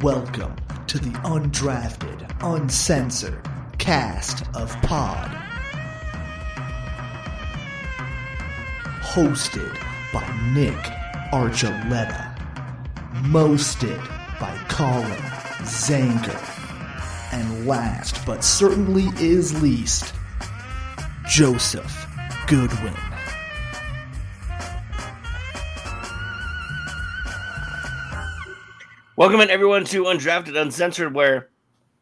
Welcome to the Undrafted Uncensored cast of Pod. Hosted by Nick Archuleta. Mosted by Colin Zanker. And last but certainly is least, Joseph Goodwin. Welcome in everyone to Undrafted Uncensored, where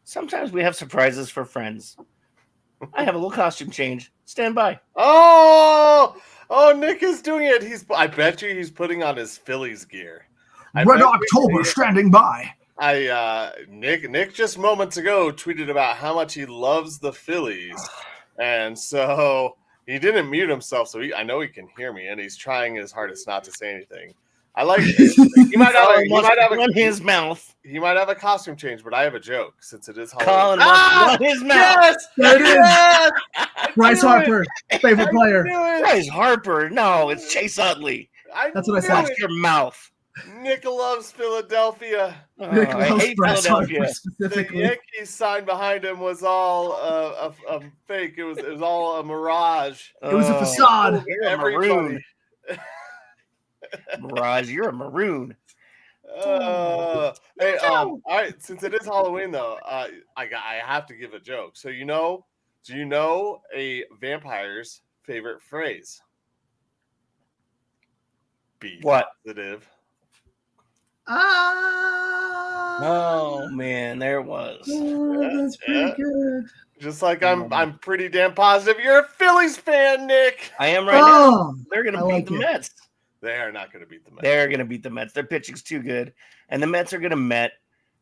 sometimes we have surprises for friends. I have a little costume change. Stand by. Oh, Nick is doing it. I bet you he's putting on his Phillies gear. Red October standing by. Nick just moments ago tweeted about how much he loves the Phillies, and so he didn't mute himself. So I know he can hear me, and he's trying his hardest not to say anything. I like it. He might have his mouth. He might have a costume change, but I have a joke since it is Colin Halloween. must run his mouth. There it is. Bryce Harper, favorite player. Bryce Harper. No, it's Chase Utley. That's what I said. Watch your mouth. Nick loves Philadelphia. Nick I loves hate Bryce Philadelphia. Harper The specifically. Yankees sign behind him was all a fake. It was all a mirage. It was a facade. You're a maroon. Mirage, you're a maroon. Hey, all right. Since it is Halloween, though, I have to give a joke. So do you know a vampire's favorite phrase? Be What? positive. Oh man, there it was. That's pretty good. Just like I'm pretty damn positive you're a Phillies fan, Nick. I am right now. They're gonna beat the Mets. They are not going to beat the Mets. They're going to beat the Mets. Their pitching's too good. And the Mets are going to Met.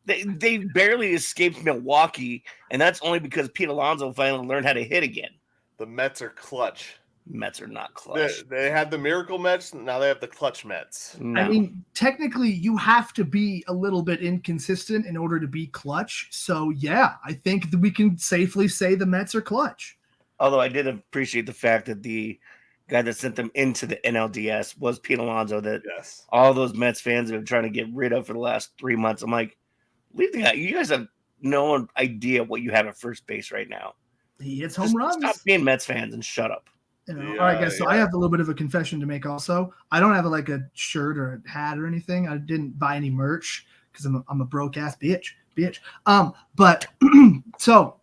They barely escaped Milwaukee, and that's only because Pete Alonso finally learned how to hit again. The Mets are clutch. Mets are not clutch. They had the miracle Mets. Now they have the clutch Mets. No. I mean, technically, you have to be a little bit inconsistent in order to be clutch. So, yeah, I think that we can safely say the Mets are clutch. Although I did appreciate the fact that the guy that sent them into the NLDS was Pete Alonso, that all those Mets fans have been trying to get rid of for the last 3 months. I'm like, leave the guy. You guys have no idea what you have at first base right now. He hits home runs. Stop being Mets fans and shut up. All right, guys. So I have a little bit of a confession to make. Also, I don't have a shirt or a hat or anything. I didn't buy any merch because I'm a broke ass bitch. But so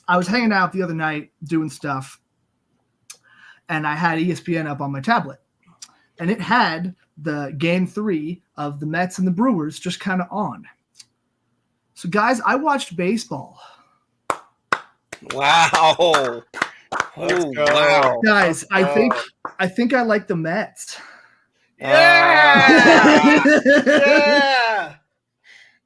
I was hanging out the other night doing stuff, and I had ESPN up on my tablet, and it had the game 3 of the Mets and the Brewers just kind of on. So, guys, I watched baseball. Wow. Oh, wow. Guys, I think I like the Mets. Yeah. Yeah.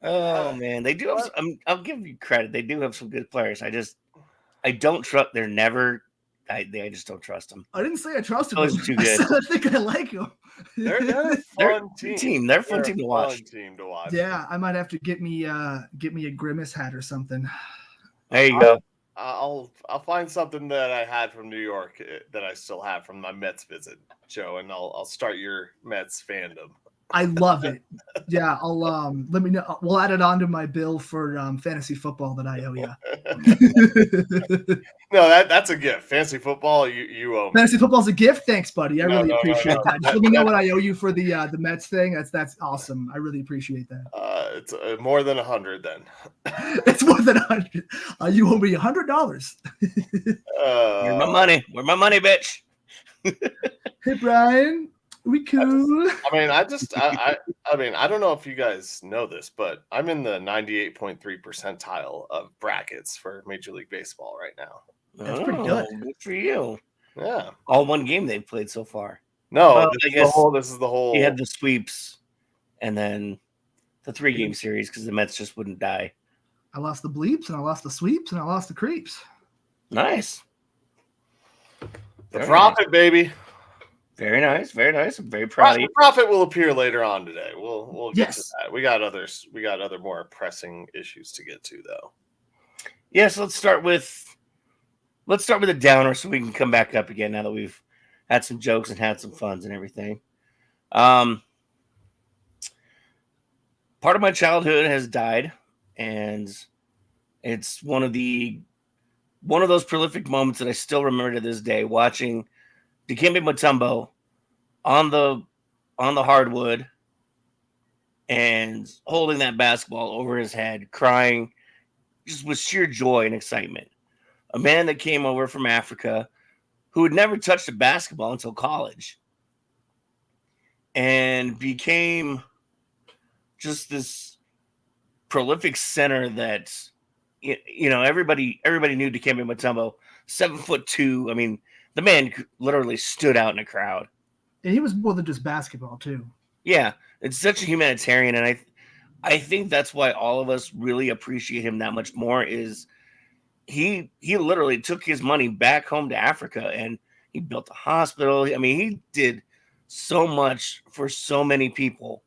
Oh man, they do have. I'll give you credit. They do have some good players. I don't trust. They're never. I just don't trust them. I didn't say I trusted Those them. are too good. I think I like them. They're a fun team. They're a fun team to watch. Yeah, I might have to get me a Grimace hat or something. There you go. I'll find something that I had from New York that I still have from my Mets visit, Joe, and I'll start your Mets fandom. I love it. Yeah, I'll let me know. We'll add it onto my bill for fantasy football that I owe you. No, that's a gift. Fantasy football, you owe me. Fantasy football's a gift. Thanks, buddy. I really appreciate that. Just let me know what I owe you for the Mets thing. That's awesome. I really appreciate that. It's more than 100 then. It's more than 100. You owe me $100. Where's my money? Where's my money, bitch? Hey, Brian. We cool. I mean, I don't know if you guys know this, but I'm in the 98.3 percentile of brackets for Major League Baseball right now. That's pretty good. Good for you. Yeah. All one game they've played so far. No, Well, this is the whole. He had the sweeps, and then the 3-game series because the Mets just wouldn't die. I lost the bleeps, and I lost the sweeps, and I lost the creeps. Nice. The profit, baby. Very nice, very nice. I'm very proud of you. The profit will appear later on today. We'll get to Yes. that. We got other more pressing issues to get to though. Yes, let's start with a downer so we can come back up again now that we've had some jokes and had some funs and everything. part of my childhood has died, and it's one of those prolific moments that I still remember to this day, watching Dikembe Mutombo on the hardwood and holding that basketball over his head, crying just with sheer joy and excitement. A man that came over from Africa who had never touched a basketball until college and became just this prolific center that, everybody knew Dikembe Mutombo, 7'2". I mean, the man literally stood out in a crowd. And he was more than just basketball too. Yeah, it's such a humanitarian, and I think that's why all of us really appreciate him that much more. Is he literally took his money back home to Africa, and he built a hospital. I mean, he did so much for so many people.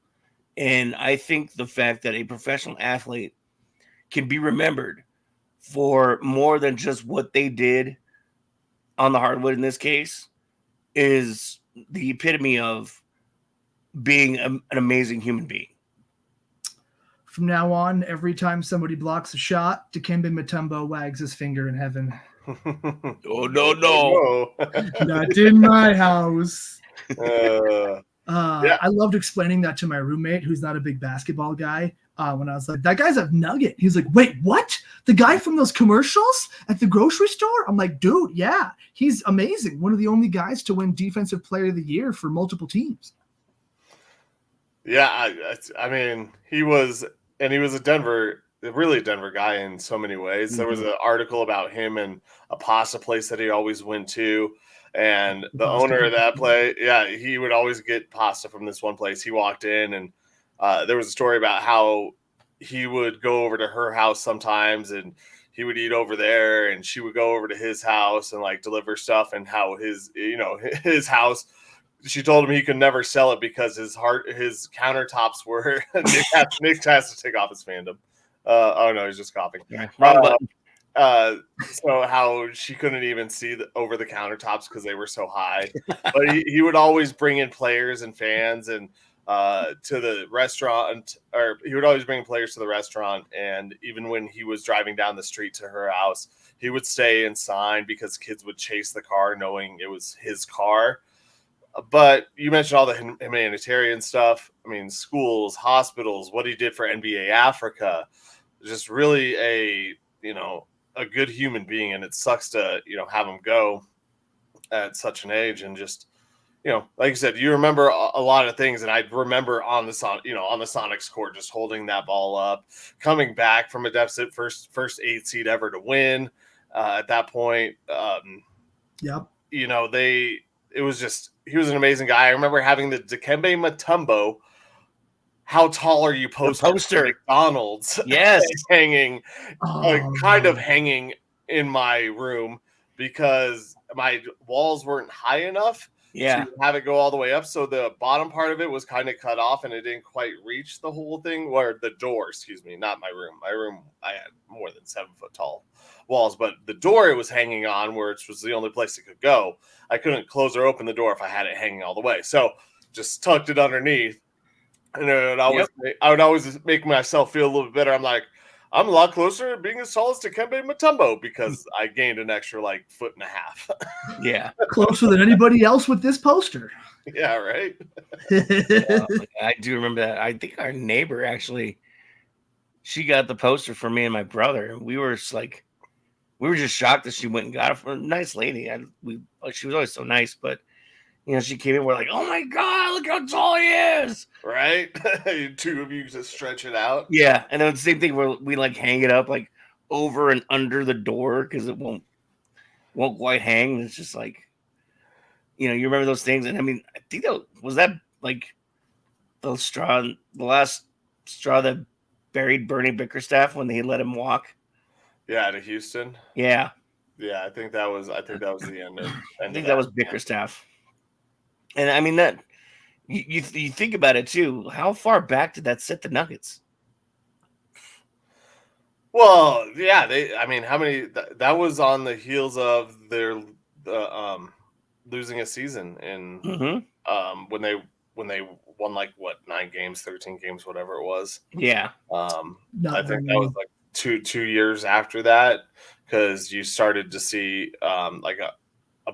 And I think the fact that a professional athlete can be remembered for more than just what they did on the hardwood in this case is the epitome of being an amazing human being. From now on, every time somebody blocks a shot, Dikembe Mutombo wags his finger in heaven. Oh, no. Not in my house. Yeah. I loved explaining that to my roommate, who's not a big basketball guy. When I was like, that guy's a nugget. He's like, wait, what? The guy from those commercials at the grocery store? I'm like, dude, yeah, he's amazing. One of the only guys to win Defensive Player of the Year for multiple teams. Yeah, I mean, he was a Denver guy in so many ways. Mm-hmm. There was an article about him and a pasta place that he always went to. And the owner of that place, he would always get pasta from this one place. He walked in, and there was a story about how he would go over to her house sometimes, and he would eat over there, and she would go over to his house and like deliver stuff, and how his house, she told him he could never sell it because his countertops were Nick has to take off his fandom. Oh no, he's just coughing. Yeah, wrong button. So how she couldn't even see over the countertops because they were so high. But he would always bring in players and fans and to the restaurant, or he would always bring players to the restaurant. And even when he was driving down the street to her house, he would stay and sign because kids would chase the car knowing it was his car. But you mentioned all the humanitarian stuff. I mean, schools, hospitals, what he did for NBA Africa, just really a good human being. And it sucks to, have him go at such an age. And just, like you said, you remember a lot of things. And I remember on the Sonics court, just holding that ball up, coming back from a deficit, first 8 seed ever to win at that point. Yep. He was an amazing guy. I remember having the Dikembe Mutombo, how tall are you poster at McDonald's? Yes. hanging in my room because my walls weren't high enough to have it go all the way up. So the bottom part of it was kind of cut off and it didn't quite reach the whole thing, or the door, not my room. My room, I had more than 7 foot tall walls, but the door it was hanging on, which was the only place it could go, I couldn't close or open the door if I had it hanging all the way. So just tucked it underneath. And I would always make myself feel a little bit better. I'm like, I'm a lot closer to being as tall as Dikembe Mutombo because I gained an extra 1.5 feet. Yeah. Closer than anybody else with this poster. Yeah, right. I do remember that. I think our neighbor actually, she got the poster for me and my brother. And we were just shocked that she went and got it from a nice lady. She was always so nice, but she came in, we're like, oh my God, look how tall he is. Right? Two of you just stretch it out. Yeah. And then the same thing where we hang it up over and under the door because it won't quite hang. It's just you remember those things. And I mean, I think the last straw that buried Bernie Bickerstaff when they let him walk. Yeah, to Houston. Yeah. Yeah, I think that was the end. I think that was Bickerstaff. And I mean that you think about it too. How far back did that set the Nuggets? Well, yeah, how many? That was on the heels of their losing a season in when they won 9 games, 13 games, whatever it was. Yeah. I think that was like two years after that, because you started to see a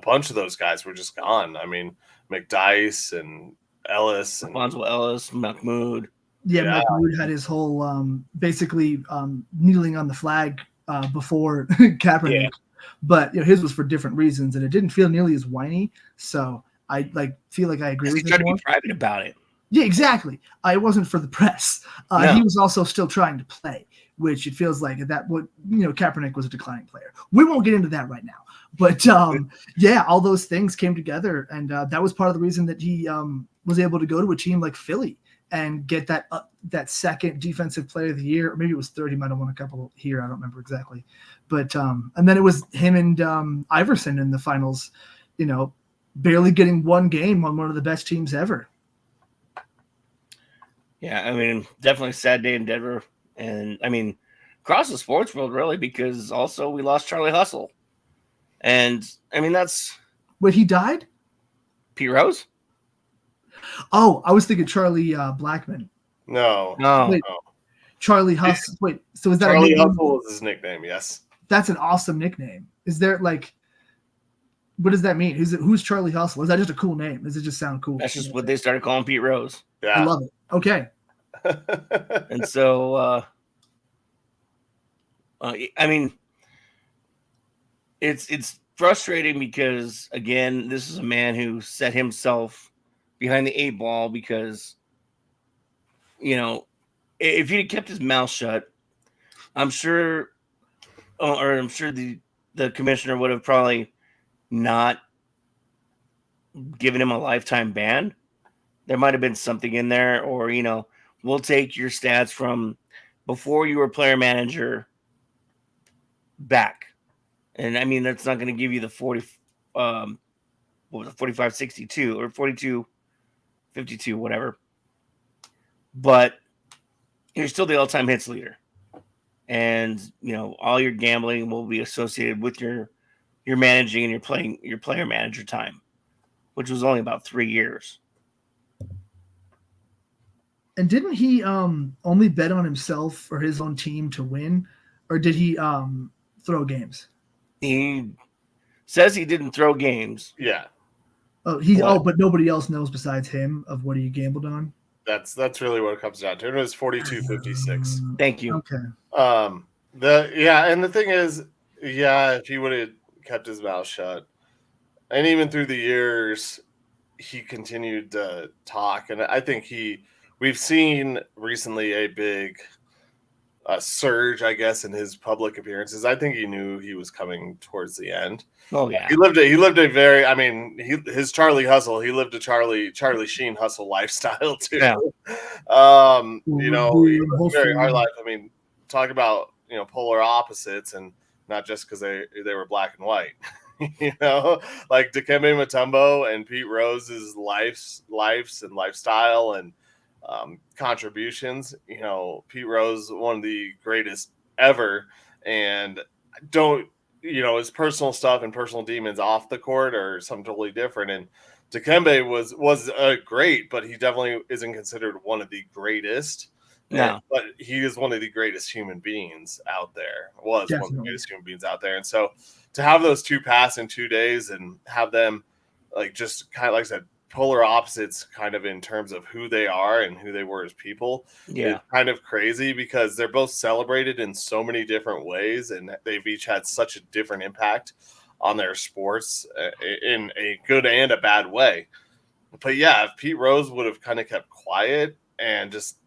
bunch of those guys were just gone. I mean, McDyess and Ellis and Alfonso Ellis, Mahmoud. Yeah, Mahmoud had his whole basically kneeling on the flag before Kaepernick. Yeah. But his was for different reasons, and it didn't feel nearly as whiny. So I feel like I agree with you. Trying to be private about it. Yeah, exactly. It wasn't for the press. No. He was also still trying to play, which it feels like Kaepernick was a declining player. We won't get into that right now. But yeah, all those things came together, and that was part of the reason that he was able to go to a team like Philly and get that second defensive player of the year. Or maybe it was third. He might have won a couple here. I don't remember exactly. But and then it was him and Iverson in the finals, barely getting one game on one of the best teams ever. Yeah, I mean, definitely a sad day in Denver. And I mean, across the sports world, really, because also we lost Charlie Hustle. And I mean, that's. Wait, he died? Pete Rose? Oh, I was thinking Charlie Blackman. No. Wait, no. Charlie Hustle. Wait, so is that Charlie Hustle is his nickname? Yes. That's an awesome nickname. Is there what does that mean? Who's Charlie Hustle? Is that just a cool name? Does it just sound cool? That's just what they started calling Pete Rose. Yeah. I love it. Okay. And so, I mean, it's frustrating because, again, this is a man who set himself behind the 8 ball because, if he'd kept his mouth shut, I'm sure the commissioner would have probably not given him a lifetime ban. There might have been something in there, or, we'll take your stats from before you were player manager back. And I mean, that's not going to give you the 45-62 or 42-52, whatever. But you're still the all-time hits leader. And, all your gambling will be associated with your managing and your player manager time, which was only about 3 years. And didn't he only bet on himself or his own team to win, or did he throw games? He says he didn't throw games. Yeah. But nobody else knows besides him of what he gambled on. That's really what it comes down to. It was 42-56. Thank you. Okay. And the thing is, if he would have kept his mouth shut, and even through the years, he continued to talk, and I think we've seen recently a big surge, I guess, in his public appearances. I think he knew he was coming towards the end. Oh yeah, he lived a very, I mean, his Charlie Hustle. He lived a Charlie Sheen hustle lifestyle too. Yeah. Very hard life. I mean, talk about polar opposites, and not just because they were black and white. Like Dikembe Mutombo and Pete Rose's lives and lifestyle and contributions. Pete Rose, one of the greatest ever, and his personal stuff and personal demons off the court are something totally different. And Dikembe was great, but he definitely isn't considered one of the greatest. No. But he is one of the greatest human beings out there. Was Definitely. one of the greatest human beings out there. And so to have those two pass in 2 days and have them just kind of, like I said, polar opposites kind of in terms of who they are and who they were as people. Yeah. It's kind of crazy because they're both celebrated in so many different ways, and they've each had such a different impact on their sports in a good and a bad way. But yeah, if Pete Rose would have kind of kept quiet and just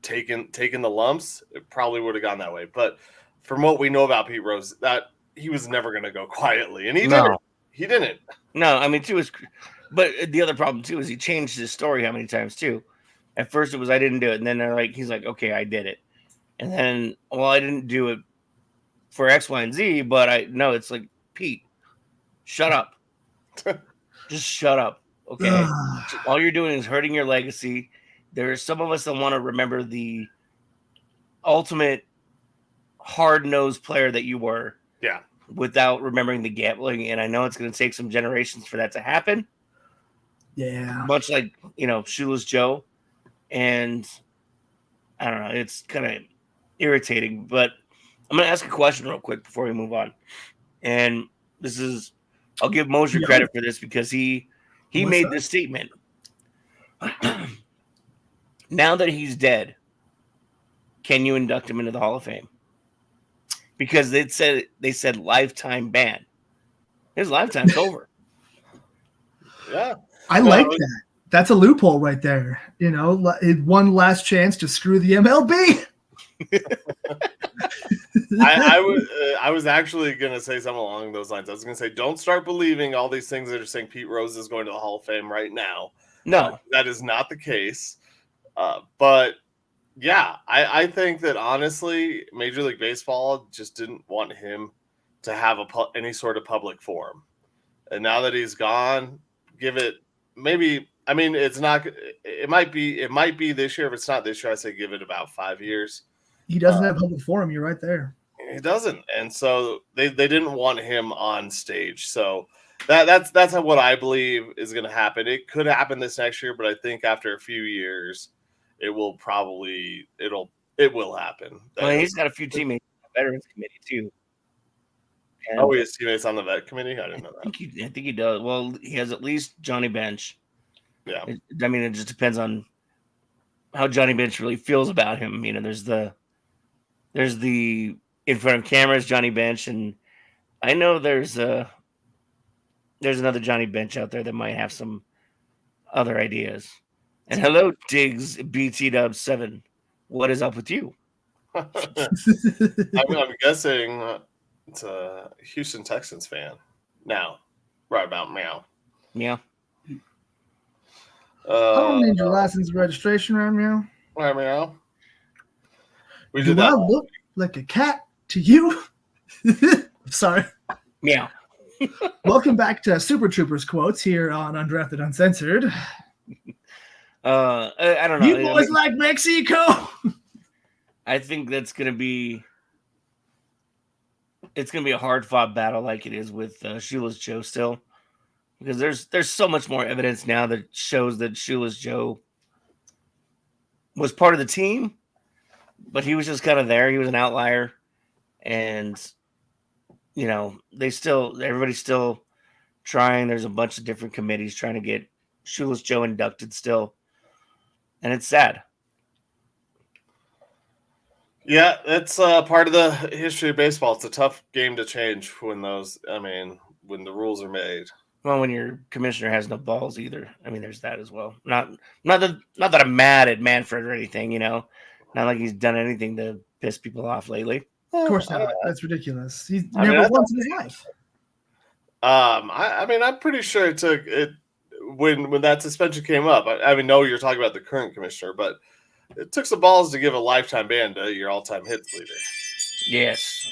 taken the lumps, it probably would have gone that way. But from what we know about Pete Rose, that he was never going to go quietly, and he didn't. No, I mean, but the other problem too is he changed his story how many times too. At first it was I didn't do it, and then he's like, okay, I did it, and then I didn't do it for X, Y, and Z, but it's like, Pete, shut up, just shut up, okay? All you're doing is hurting your legacy. There are some of us that want to remember the ultimate hard-nosed player that you were, without remembering the gambling, and I know it's going to take some generations for that to happen. Yeah. Much like, Shoeless Joe. And I don't know, it's kind of irritating, but I'm going to ask a question real quick before we move on. And I'll give Mosier credit for this because he made this statement. Now that he's dead, can you induct him into the Hall of Fame? Because they said lifetime ban. His lifetime's over. Yeah. I like that. That's a loophole right there. One last chance to screw the MLB. I was actually going to say something along those lines. I was going to say, don't start believing all these things that are saying Pete Rose is going to the Hall of Fame right now. No. That is not the case. But yeah, I think that honestly, Major League Baseball just didn't want him to have any sort of public forum. And now that he's gone, give it maybe. I mean, it's not. It might be this year. If it's not this year, I say give it about 5 years. He doesn't have public forum. You're right there. He doesn't, and so they didn't want him on stage. So that's what I believe is going to happen. It could happen this next year, but I think after a few years, it will happen. Well, he's got a few teammates on the Veterans Committee too. And he has teammates on the Vet Committee. I didn't know that. I think he does. Well, he has at least Johnny Bench. Yeah. I mean, it just depends on how Johnny Bench really feels about him. There's the in front of cameras Johnny Bench, and I know there's another Johnny Bench out there that might have some other ideas. And hello, Diggs BT Dub 7. What is up with you? I'm guessing it's a Houston Texans fan. Now, right about meow. Yeah. I don't need your license and registration, right, meow? Right, meow. Do I look like a cat to you? Sorry. Meow. Welcome back to Super Troopers quotes here on Undrafted Uncensored. I don't know. You boys like Mexico? I think that's gonna be. It's gonna be a hard fought battle, like it is with Shoeless Joe still, because there's so much more evidence now that shows that Shoeless Joe was part of the team, but he was just kind of there. He was an outlier, and everybody's still trying. There's a bunch of different committees trying to get Shoeless Joe inducted still, and it's sad. Yeah, that's part of the history of baseball. It's a tough game to change when the rules are made. Well, when your commissioner has no balls either. I mean, there's that as well. Not that I'm mad at Manfred or anything, Not like he's done anything to piss people off lately. Of course not. That's ridiculous. He's never once in his life. I'm pretty sure it took it when that suspension came up. No, you're talking about the current commissioner, but it took some balls to give a lifetime ban to your all-time hits leader. Yes.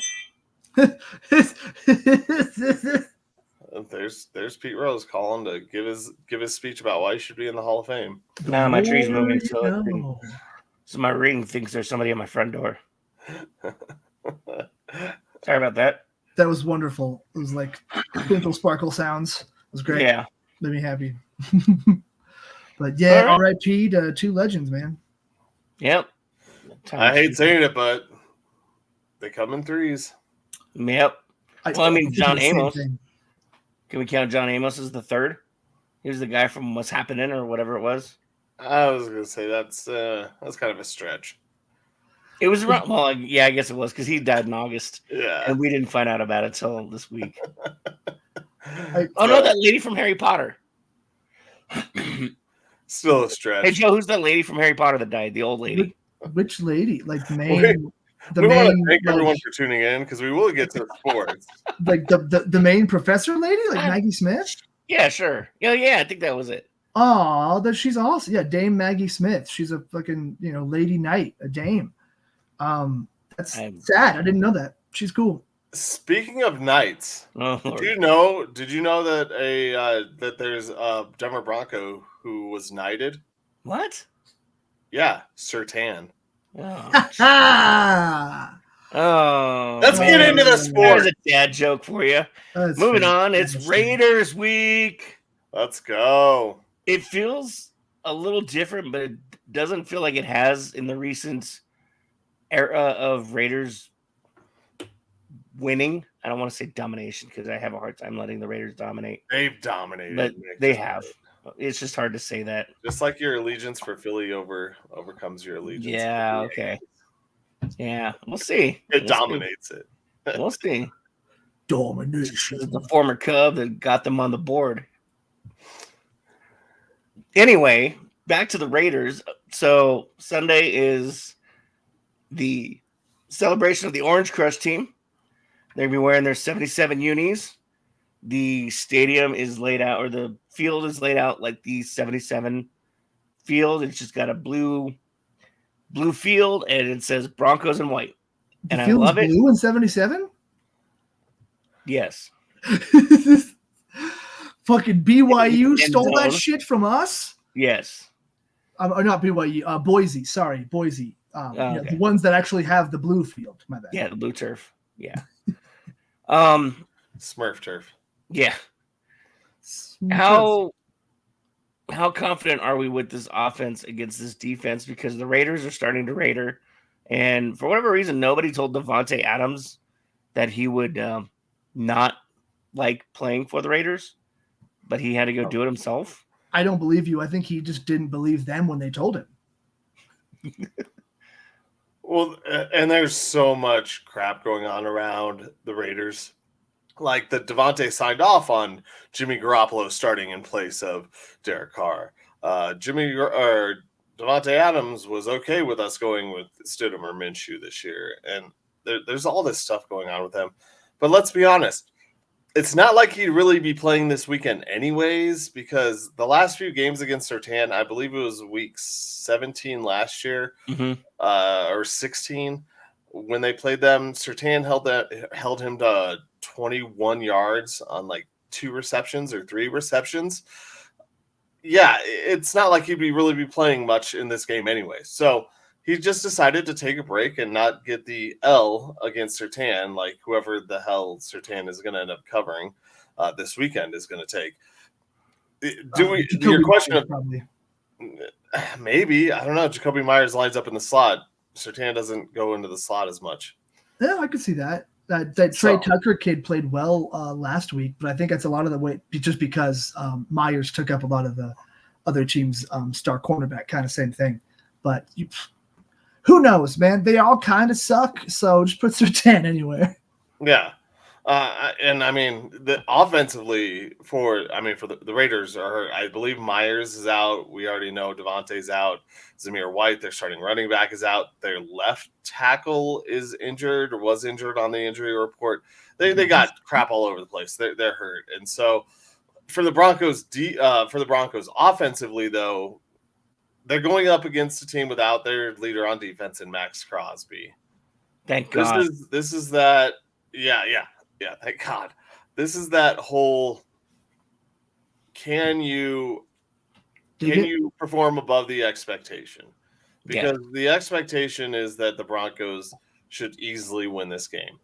There's Pete Rose calling to give his speech about why he should be in the Hall of Fame. Nah, my tree's moving, so my ring thinks there's somebody at my front door. Sorry about that. That was wonderful. It was like twinkle sparkle sounds. It was great. Yeah. Made me happy. But yeah, right. R.I.P. to two legends, man. Yep. I hate saying it, but they come in threes. Yep. John Amos. Can we count John Amos as the third? He was the guy from What's Happening or whatever it was. I was going to say that's kind of a stretch. It was around. Well, yeah, I guess it was because he died in August. Yeah, and we didn't find out about it till this week. No, that lady from Harry Potter. Still a stretch. Hey Joe, who's that lady from Harry Potter that died? The old lady. Which lady? Like the main. We want to thank everyone for tuning in because we will get to the sports. Like the main professor lady, like Maggie Smith. Yeah, sure. Yeah, I think that was it. Oh, she's awesome. Yeah, Dame Maggie Smith. She's a fucking lady knight, a dame. That's sad. I didn't know that. She's cool. Speaking of knights, did you know that that there's a Denver Bronco who was knighted? What? Yeah, Sertan. Oh, let's get into the sport. There's a dad joke for you. Moving on, it's Raiders week. Let's go. It feels a little different, but it doesn't feel like it has in the recent era of Raiders winning. I don't want to say domination because I have a hard time letting the Raiders dominate. They've dominated, but they have. It's just hard to say that. Just like your allegiance for Philly overcomes your allegiance. Yeah. Okay. Yeah, we'll see. It dominates it. We'll see. Domination. The former Cub that got them on the board. Anyway, back to the Raiders. So Sunday is the celebration of the Orange Crush team. They're going to be wearing their 77 unis. The stadium is laid out, or the field is laid out like the 77 field. It's just got a blue field, and it says Broncos in white. And I love it. Blue in 77? Yes. Fucking BYU stole that shit from us? Yes. Or not BYU, Boise. Sorry, Boise. Okay. The ones that actually have the blue field. My bad. Yeah, the blue turf. Yeah. Smurf turf. Yeah. How confident are we with this offense against this defense? Because the Raiders are starting to Raider, and for whatever reason, nobody told Davante Adams that he would not like playing for the Raiders, but he had to go do it himself. I don't believe you. I think he just didn't believe them when they told him. Well, and there's so much crap going on around the Raiders. Like the Davante signed off on Jimmy Garoppolo starting in place of Derek Carr. Davante Adams was okay with us going with Stidham or Minshew this year. And there's all this stuff going on with him. But let's be honest. It's not like he'd really be playing this weekend anyways, because the last few games against Surtain, I believe it was week 17 last year, or 16, when they played them, Surtain held him to 21 yards on like 2 receptions or 3 receptions. Yeah, it's not like he'd really be playing much in this game anyway. So he just decided to take a break and not get the L against Surtain, like whoever the hell Surtain is going to end up covering this weekend is going to take. Your question of probably. Maybe, I don't know. Jacoby Myers lines up in the slot. Surtain doesn't go into the slot as much. Yeah, I could see that. That Trey Tucker kid played well last week, but I think that's a lot of the way just because Myers took up a lot of the other team's star cornerback, kind of same thing. But who knows, man? They all kind of suck, so just put Surtain anywhere. Yeah. And I mean, offensively for the Raiders I believe Myers is out. We already know Davante's out. Zamir White, their starting running back, is out. Their left tackle is injured or was injured on the injury report. They got crap all over the place. They're hurt. And so for the Broncos, offensively though, they're going up against a team without their leader on defense in Max Crosby. Thank God. This is that. Yeah. Thank God. This is that whole. Can you perform above the expectation? Because the expectation is that the Broncos should easily win this game.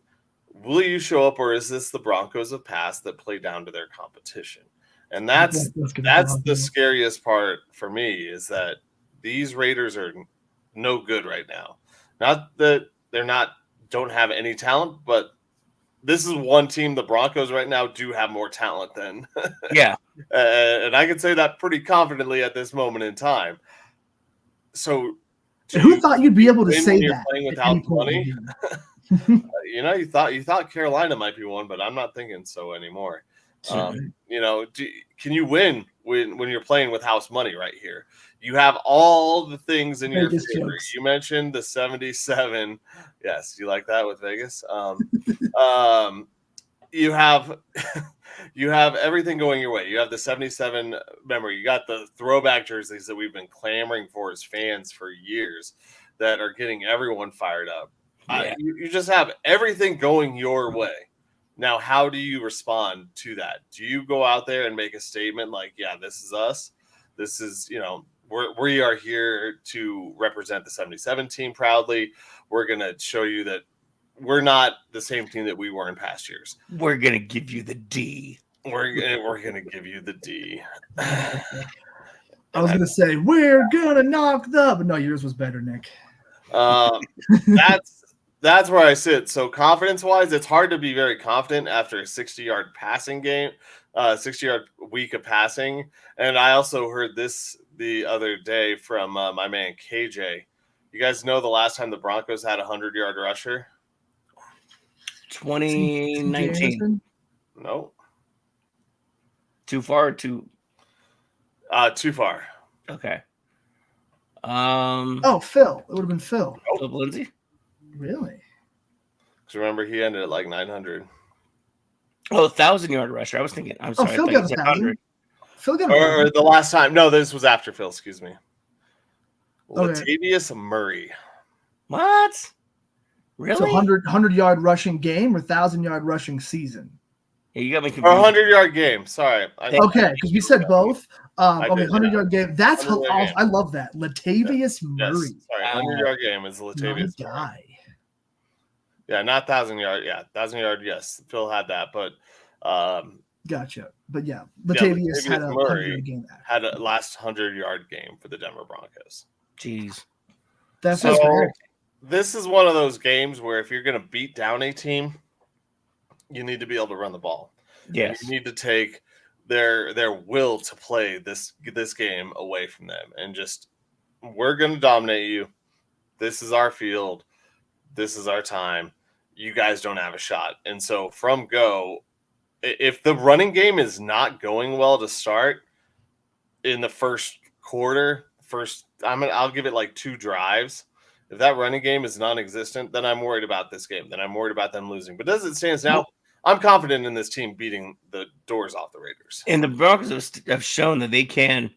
Will you show up, or is this the Broncos of past that play down to their competition? And that's the scariest part for me, is that these Raiders are no good right now. Not that don't have any talent, but this is one team, the Broncos right now do have more talent than. Yeah. And I can say that pretty confidently at this moment in time. So who thought you'd be able to say you're that? Playing without money? You thought Carolina might be one, but I'm not thinking so anymore. Can you win when you're playing with house money right here? You have all the things in your favor. Jokes. You mentioned the 77. Yes, you like that with Vegas. You have everything going your way. You have the 77 memory. You got the throwback jerseys that we've been clamoring for as fans for years that are getting everyone fired up. Yeah. You just have everything going your way. Now, how do you respond to that? Do you go out there and make a statement like, yeah, this is us? This is, we are here to represent the 77 team proudly. We're going to show you that we're not the same team that we were in past years. We're going to give you the D. We're going to give you the D. I was gonna say we're gonna knock the, but no, yours was better, Nick. That's where I sit. So confidence-wise, it's hard to be very confident after a 60-yard passing game, 60-yard week of passing. And I also heard this the other day from my man KJ. You guys know the last time the Broncos had a 100-yard rusher? 2019. No. Too far or too? Too far. Okay. Phil. It would have been Phil. Philip Lindsay? Really? Because remember, he ended at like 900. Oh, 1,000-yard rusher. I was thinking. I'm sorry. Phil got 1,000. Phil got or the last time. No, this was after Phil. Excuse me. Okay. Latavius Murray. What? Really? So 100-yard rushing game or 1,000-yard rushing season? Yeah, you got me confused. Or 100-yard game. Sorry. Okay, because we said both. Okay, 100-yard game. That's how I love that. Latavius Murray. Yes. Sorry, 100-yard game is Latavius Murray. Guy. Yeah, not 1,000-yard. Yeah, 1,000-yard. Yes, Phil had that, but gotcha. But yeah, Latavius had a Murray game. Had a last 100-yard game for the Denver Broncos. Jeez. That's so. Great. This is one of those games where if you're going to beat down a team, you need to be able to run the ball. Yes. You need to take their will to play this game away from them and just, we're going to dominate you. This is our field. This is our time. You guys don't have a shot. And so from go, if the running game is not going well to start in the first quarter, I'll give it like 2 drives. If that running game is non-existent, then I'm worried about this game. Then I'm worried about them losing. But as it stands now, I'm confident in this team beating the doors off the Raiders. And the Broncos have shown that they can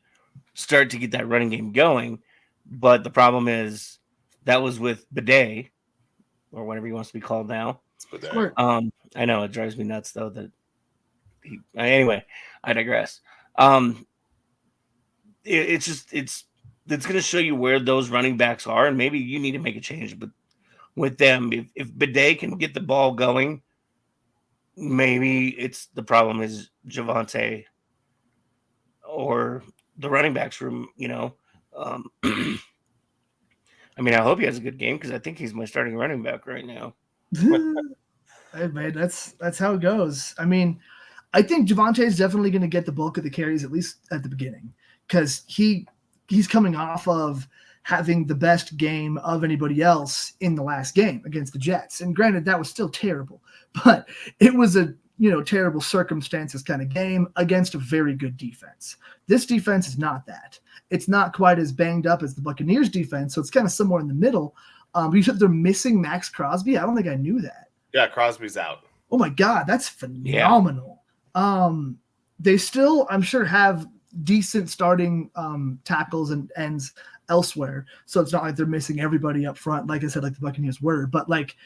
start to get that running game going. But the problem is that was with Bidet, or whatever he wants to be called now. I know it drives me nuts though that anyway, I digress. It's going to show you where those running backs are, and maybe you need to make a change. But with them, if Bidet can get the ball going, maybe it's the problem is Javonte or the running backs room. I mean, I hope he has a good game because I think he's my starting running back right now. Hey, man, that's how it goes. I mean, I think Javonte is definitely going to get the bulk of the carries, at least at the beginning, because he's coming off of having the best game of anybody else in the last game against the Jets. And granted, that was still terrible, but it was a terrible circumstances kind of game against a very good defense. This defense is not that. It's not quite as banged up as the Buccaneers defense, so it's kind of somewhere in the middle. You said they're missing Max Crosby. I don't think I knew that. Yeah, Crosby's out. Oh my God, that's phenomenal. Yeah. They still, I'm sure, have decent starting tackles and ends elsewhere, so it's not like they're missing everybody up front, like I said, like the Buccaneers were. But like,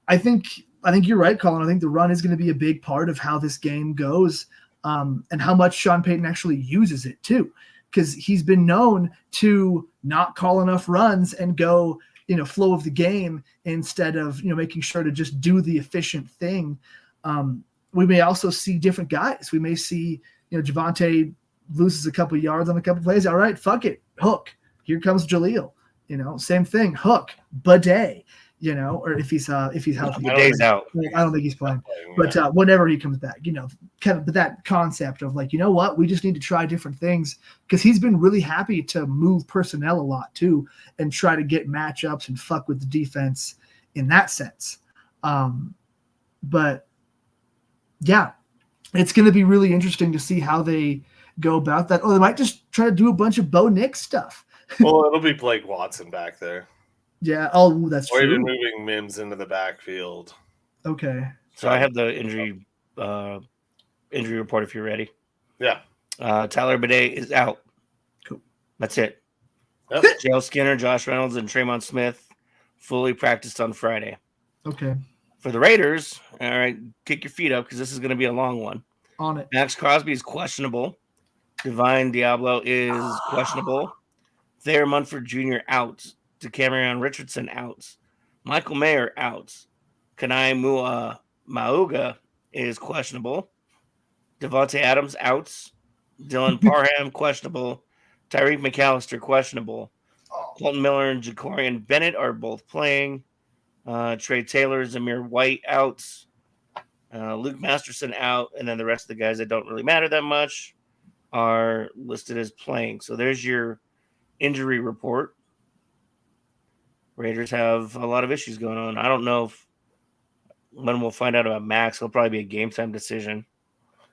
I think you're right, Colin. I think the run is going to be a big part of how this game goes, and how much Sean Payton actually uses it too, because he's been known to not call enough runs and go flow of the game instead of making sure to just do the efficient thing. We may also see different guys. We may see Javonte loses a couple yards on a couple plays. All right, fuck it, hook. Here comes Jaleel. Same thing, hook. Bidet. Or if he's healthy. Bidet's out. I don't think he's playing. But whenever he comes back, kind of that concept of like, what, we just need to try different things, because he's been really happy to move personnel a lot too and try to get matchups and fuck with the defense in that sense. But yeah, it's going to be really interesting to see how they go about that. Oh, they might just try to do a bunch of Bo Nix stuff. Well, it'll be Blake Watson back there. Yeah. Oh, that's true. Or even moving Mims into the backfield. Okay. So I have the injury report if you're ready. Yeah. Tyler Bidet is out. Cool. That's it. Yep. JL Skinner, Josh Reynolds, and Tremont Smith fully practiced on Friday. Okay. For the Raiders, all right, kick your feet up because this is going to be a long one. On it. Max Crosby is questionable. Divine Diablo is questionable. Thayer Munford Jr. out. DeCamerion Richardson out. Michael Mayer out. Kanai Mauga is questionable. Devontae Adams out. Dylan Parham questionable. Tyreek McAllister, questionable. Colton Miller and Jacorian Bennett are both playing. Trey Taylor, Zamir White out. Luke Masterson out. And then the rest of the guys that don't really matter that much are listed as playing. So there's your injury report. Raiders have a lot of issues going on. I don't know when we'll find out about Max. It'll probably be a game time decision.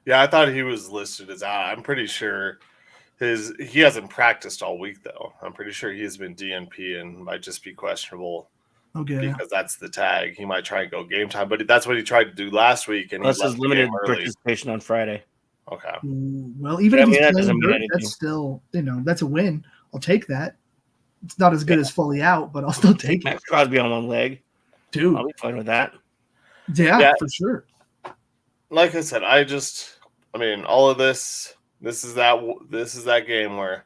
Yeah, I thought he was listed as out. I'm pretty sure he hasn't practiced all week though. I'm pretty sure he has been DNP and might just be questionable. Okay. Because that's the tag. He might try and go game time, but that's what he tried to do last week. And this is limited participation on Friday. Okay. Well, even if he's playing hurt, that's still, that's a win. I'll take that. It's not as good as fully out, but I'll still take Max Crosby on one leg. Dude. I'll be fine with that. Yeah, for sure. Like I said, all of this is that game where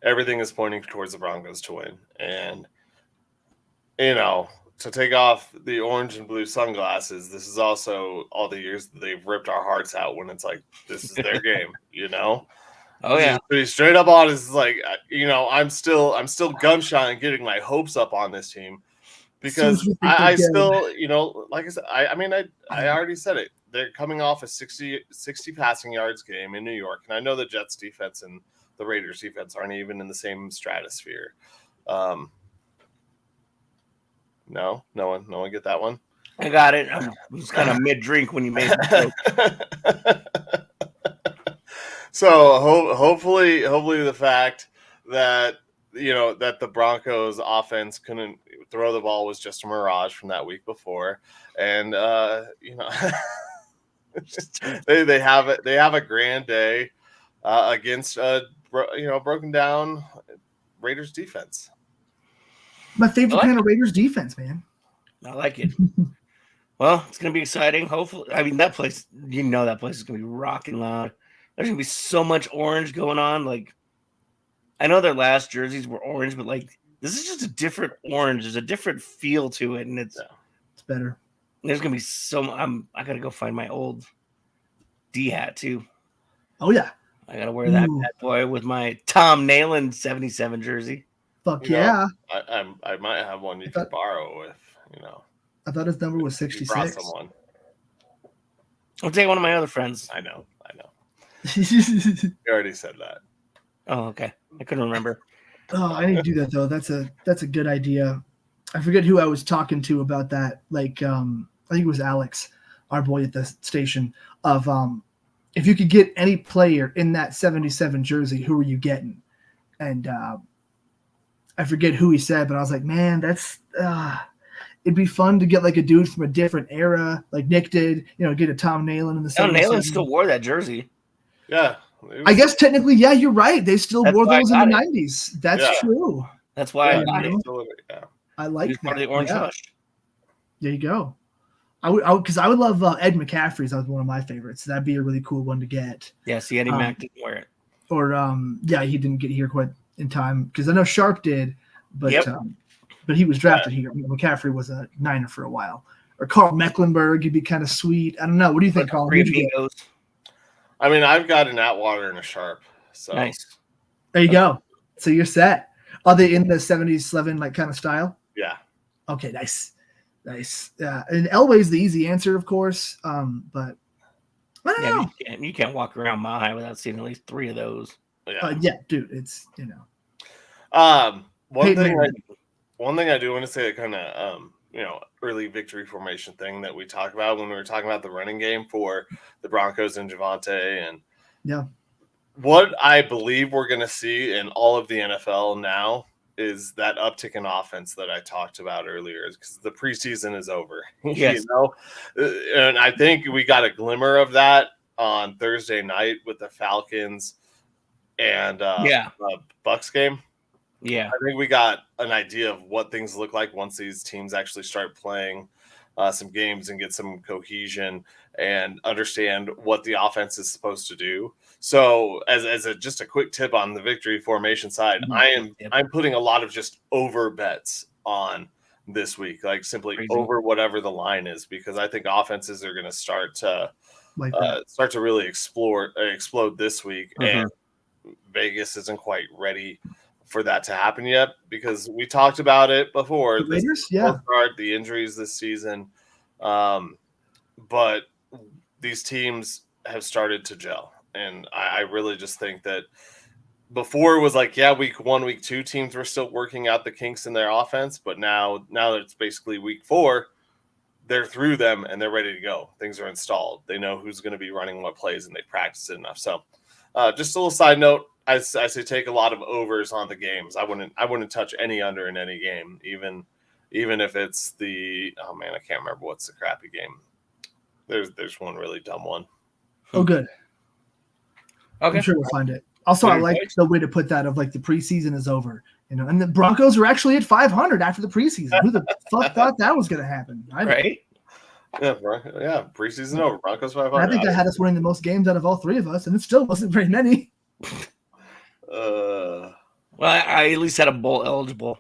everything is pointing towards the Broncos to win. And to take off the orange and blue sunglasses, this is also all the years that they've ripped our hearts out when it's like, this is their game, Oh yeah. Pretty straight up honest. It's like, I'm still gun shy and getting my hopes up on this team because I still, like I said, I already said it. They're coming off a 60 passing yards game in New York. And I know the Jets defense and the Raiders defense aren't even in the same stratosphere. No one get that one. I got it. I was kind of mid-drink when you made the joke. So hopefully the fact that that the Broncos offense couldn't throw the ball was just a mirage from that week before, and they have a grand day against broken down Raiders defense. My favorite kind of Raiders defense, man. I like it. Well, it's going to be exciting. Hopefully, that place, that place is going to be rocking loud. There's going to be so much orange going on. Like, I know their last jerseys were orange, but this is just a different orange. There's a different feel to it, and it's better. There's going to be I got to go find my old D hat too. Oh yeah. I got to wear that bad boy with my Tom Nalen 77 jersey. Fuck yeah. I might have one you could borrow if, I thought his number was 66. Brought someone. I'll take one of my other friends. I know. You already said that. Oh, okay. I couldn't remember. Oh, I need to do that though. That's a good idea. I forget who I was talking to about that. I think it was Alex, our boy at the station, of if you could get any player in that 77 jersey, who are you getting? And I forget who he said, but I was like, man, that's it'd be fun to get a dude from a different era, like Nick did. Get a Tom Nalen in the. Tom Nalen still wore that jersey. Yeah, I guess technically, yeah, you're right. They still wore those in the 90s. That's true. That's why I got it. I like that. Part of the Orange Hush. There you go. I would love Ed McCaffrey's. That was one of my favorites. That'd be a really cool one to get. Yeah, see, Eddie Mack didn't wear it. Or he didn't get here quite in time because I know Sharp did, but he was drafted here. McCaffrey was a Niner for a while. Or Carl Mecklenburg, he'd be kind of sweet. I don't know. What do you think, Carl? I've got an Atwater and a Sharp. So nice. There you go. So you're set. Are they in the 70s Slevin kind of style? Yeah. Okay, nice. Yeah, and Elway's the easy answer, of course. But I don't know. You can't walk around Mile High without seeing at least 3 of those. Yeah, dude, it's One thing I do want to say, kind of early victory formation thing that we talked about when we were talking about the running game for the Broncos and Javonte, and what I believe we're going to see in all of the NFL now is that uptick in offense that I talked about earlier, because the preseason is over. Yes. And I think we got a glimmer of that on Thursday night with the Falcons and Bucs game. Yeah, I think we got an idea of what things look like once these teams actually start playing some games and get some cohesion and understand what the offense is supposed to do. So, as just a quick tip on the victory formation side, I'm putting a lot of just over bets on this week, simply over whatever the line is, because I think offenses are going to start to really explode this week. And Vegas isn't quite ready for that to happen yet, because we talked about it before. The Raiders, yeah. The injuries this season. But these teams have started to gel. And I really just think that before it was like, yeah, week 1, week 2, teams were still working out the kinks in their offense. But now that it's basically week 4, they're through them and they're ready to go. Things are installed. They know who's going to be running what plays, and they practice it enough. So just a little side note, I say take a lot of overs on the games. I wouldn't touch any under in any game, even if it's the, oh man, I can't remember what's the crappy game. There's one really dumb one. Oh, good. Okay. I'm sure we'll find it. Also, I like the way to put that of like the preseason is over, and the Broncos are actually at 500 after the preseason. Who the fuck thought that was going to happen? Right? Yeah, preseason over. Broncos 500. I think that had us winning the most games out of all 3 of us, and it still wasn't very many. Well, I at least had a bowl eligible.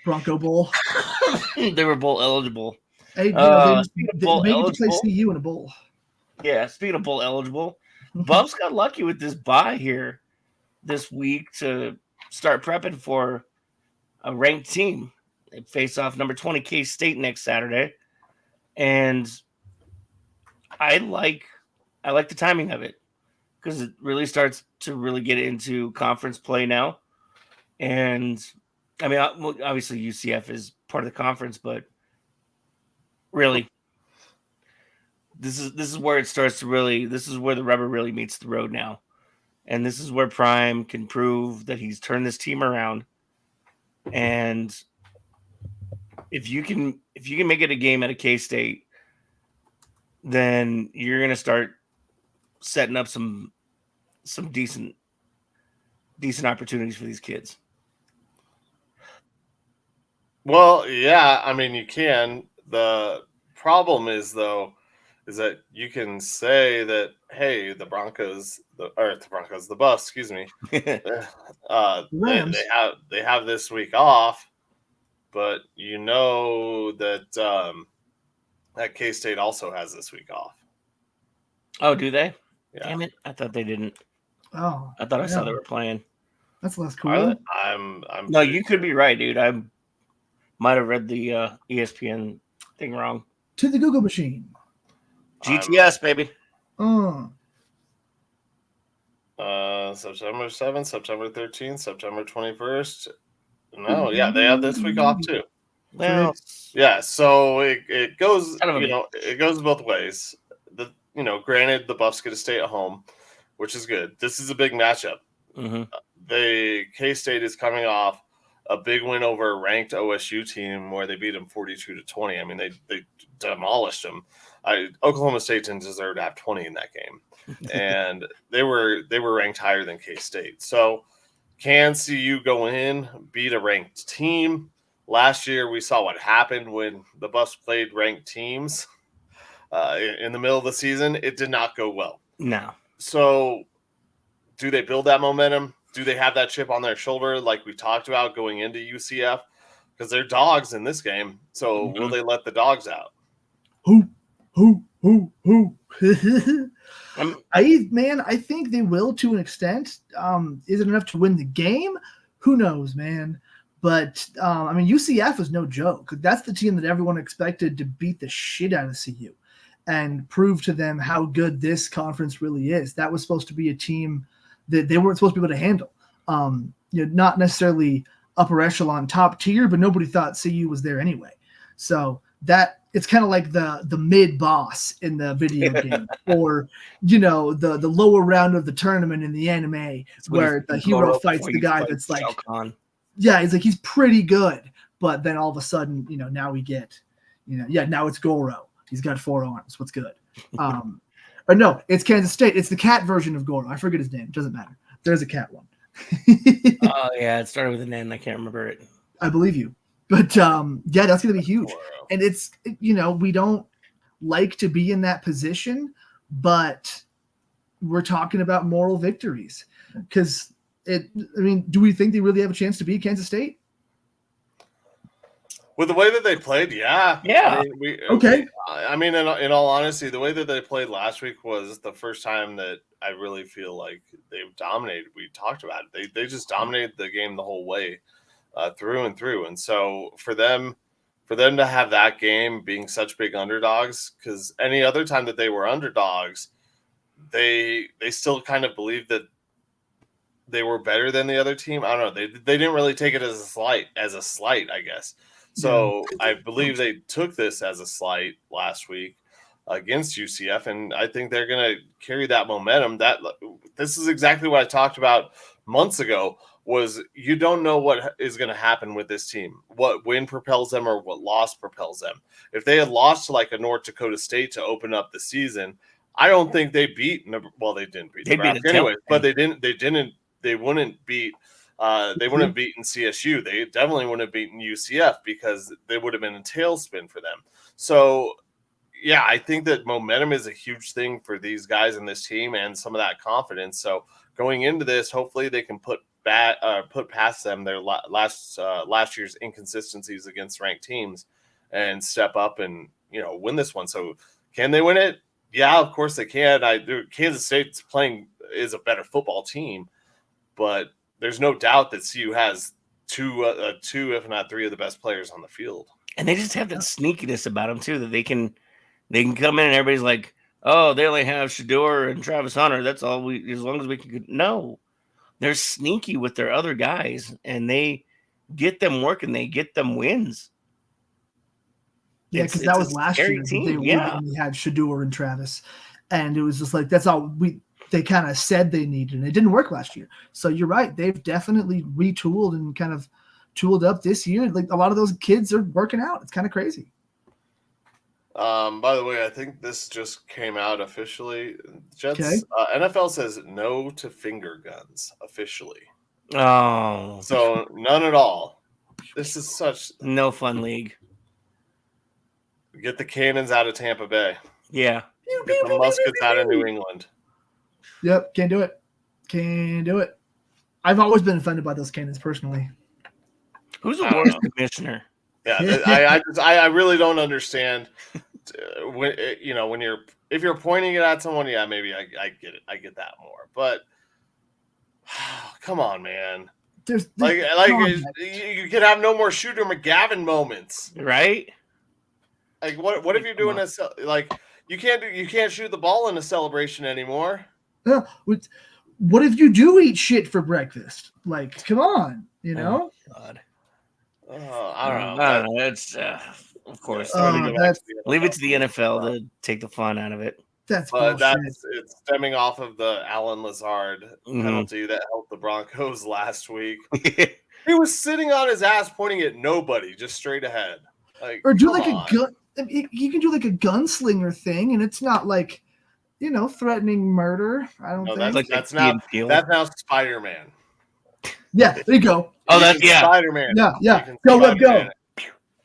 Bronco Bowl. They were bowl eligible. Hey, they made you play CU in a bowl. Yeah, speaking of bowl eligible, Bubs got lucky with this bye here this week to start prepping for a ranked team. They face off number 20 K-State next Saturday, and I like the timing of it because it really starts to really get into conference play now. And I mean, obviously UCF is part of the conference, but really, this is where it starts to really. This is where the rubber really meets the road now, and this is where Prime can prove that he's turned this team around. And if you can make it a game at a K-State, then you're gonna start setting up some decent opportunities for these kids. Well, yeah, I mean you can. The problem is that you can say that, hey, the Buffs, excuse me, they have this week off, but you know that that K-State also has this week off. Oh, do they? Yeah. Damn it! I thought they didn't. Oh, I thought I saw they were playing. That's less cool. No, you could be right, dude. I might have read the ESPN thing wrong. To the Google machine. GTS, baby. September 7th, September 13th, September 21st. No, yeah, they have this week off too. Well, yeah, so it goes, it goes both ways. Granted, the Buffs get to stay at home, which is good. This is a big matchup. Mm-hmm. K-State is coming off a big win over a ranked OSU team where they beat them 42-20. I mean, they demolished them. Oklahoma State didn't deserve to have 20 in that game, and they were ranked higher than K-State. So, can CU go in, beat a ranked team? Last year, we saw what happened when the Buffs played ranked teams in the middle of the season. It did not go well. No. So, do they build that momentum? Do they have that chip on their shoulder like we talked about going into UCF? Because they're dogs in this game. So, will they let the dogs out? Who? I think they will to an extent. Is it enough to win the game? Who knows, man? But, UCF is no joke. That's the team that everyone expected to beat the shit out of CU and prove to them how good this conference really is. That was supposed to be a team that they weren't supposed to be able to handle. Not necessarily upper echelon top tier, but nobody thought CU was there anyway. So that it's kind of like the mid boss in the video game, or the lower round of the tournament in the anime, where the hero fights the guy that's like, he's pretty good, but then all of a sudden, now we get, now it's Goro. He's got 4 arms. What's good? Or no, it's Kansas State. It's the cat version of Goro. I forget his name. Doesn't matter. There's a cat one. Oh yeah, it started with an N. I can't remember it. I believe you. But that's going to be huge. And it's, we don't like to be in that position, but we're talking about moral victories. Because do we think they really have a chance to beat Kansas State? With the way that they played, yeah. Yeah. I mean, in all honesty, the way that they played last week was the first time that I really feel like they've dominated. We talked about it. They just dominated the game the whole way through and through. And so for them to have that game being such big underdogs, because any other time that they were underdogs, they still kind of believed that they were better than the other team. I don't know. They didn't really take it as a slight, I guess. So I believe they took this as a slight last week against UCF, and I think they're going to carry that momentum. This is exactly what I talked about months ago. Was you don't know what is going to happen with this team, what win propels them or what loss propels them. If they had lost to like a North Dakota State to open up the season, I don't think they beat. Well, they didn't beat Nebraska anyway, but they wouldn't beat. They wouldn't have beaten CSU. They definitely wouldn't have beaten UCF because they would have been a tailspin for them. So, yeah, I think that momentum is a huge thing for these guys in this team and some of that confidence. So going into this, hopefully they can put past them their last year's inconsistencies against ranked teams and step up and win this one. So can they win it? Yeah, of course they can. Kansas State's is a better football team, but there's no doubt that CU has two, if not three, of the best players on the field. And they just have that sneakiness about them too, that they can come in and everybody's like, oh, they only have Shedeur and Travis Hunter. That's all as long as we can. No, they're sneaky with their other guys, and they get them working. They get them wins. Yeah, because that was last year. We had Shedeur and Travis, and it was just like that's all they kind of said they needed, and it didn't work last year. So you're right. They've definitely retooled and kind of tooled up this year. Like a lot of those kids are working out. It's kind of crazy. By the way, I think this just came out officially. Jets NFL says no to finger guns officially. Oh, so none at all. This is such no fun league. Get the cannons out of Tampa Bay. Yeah. Get the muskets out of New England. Yep, can't do it. Can't do it. I've always been offended by those cannons personally. Who's the worst commissioner? Yeah, I really don't understand. If you're pointing it at someone, yeah, maybe I get it. I get that more. But come on, man. There's you can have no more Shooter McGavin moments, right? Like what if you're doing you can't shoot the ball in a celebration anymore. What if you do eat shit for breakfast? Like, come on, Oh, God. I don't know. That's of course. Leave it to the NFL to take the fun out of it. It's stemming off of the Alan Lazard penalty that helped the Broncos last week. He was sitting on his ass, pointing at nobody, just straight ahead. Or do like a gun. You can do like a gunslinger thing, and it's not like threatening murder. I don't think that's now Spider-Man. Yeah, there you go. Oh, that's Spider-Man. Yeah. Go.